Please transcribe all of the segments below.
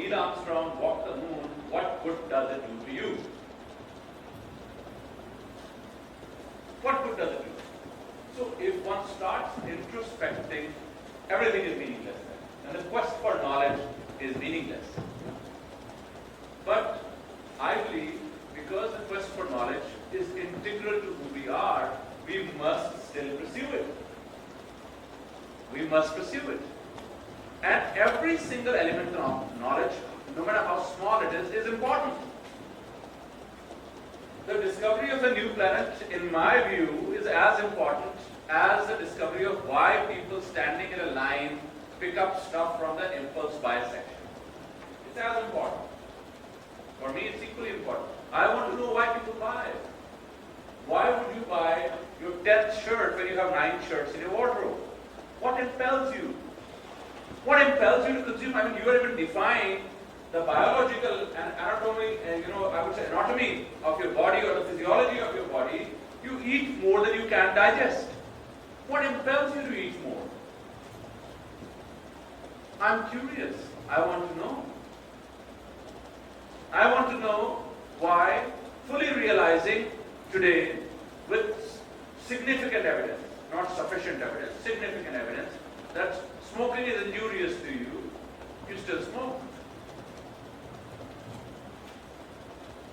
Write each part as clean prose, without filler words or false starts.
Neil Armstrong walked the moon, what good does it do to you? What good does it do? So if one starts introspecting, everything is meaningless then. And the quest for knowledge is meaningless. But I believe because the quest for knowledge is integral to who we are, we must still pursue it. We must pursue it. And every single element of knowledge, no matter how small it is important. The discovery of a new planet, in my view, is as important as the discovery of why people standing in a line pick up stuff from the impulse buy section. It's as important. For me, it's equally important. I want to know why people buy. Why would you buy your 10th shirt when you have 9 shirts in your wardrobe? What impels you? What impels you to consume? I mean, you are even defying the biological and anatomy, I would say anatomy of your body or the physiology of your body. You eat more than you can digest. What impels you to eat more? I'm curious. I want to know. I want to know why, fully realizing today with significant evidence, not sufficient evidence, significant evidence, that smoking is injurious to you, you still smoke.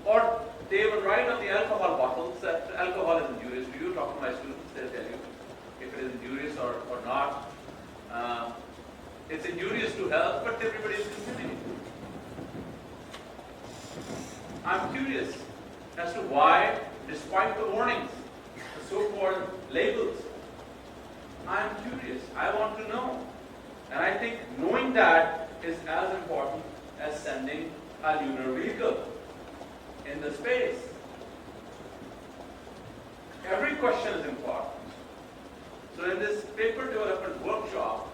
Or they will write on the alcohol bottles that alcohol is injurious to you. Talk to my students, they'll tell you if it is injurious or not. It's injurious to health, but everybody is consuming it. I'm curious as to why, despite the warnings, the so-called labels, I'm curious. I want to know. And I think knowing that is as important as sending a lunar vehicle in the space. Every question is important. So in this paper development workshop,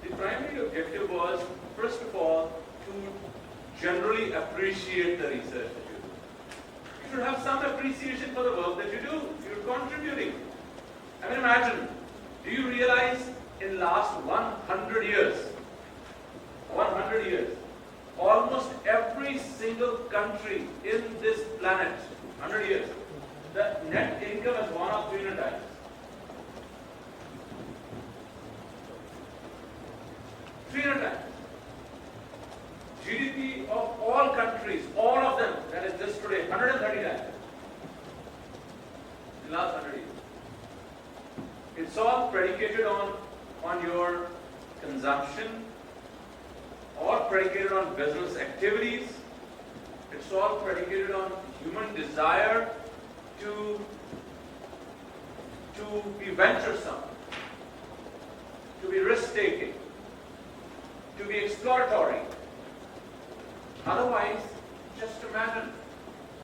the primary objective was, first of all, to generally appreciate the research that you do. You should have some appreciation for the work that you do. You're contributing. I mean, imagine, do you realize in last 100 years, almost every single country in this planet, 100 years, the net income has gone up 300 times. GDP of all countries, all of them, that is just today, 130 times. In the last 100 years. It's all predicated on your consumption or predicated on business activities. It's all predicated on human desire to be venturesome, to be risk-taking, to be exploratory. Otherwise, just imagine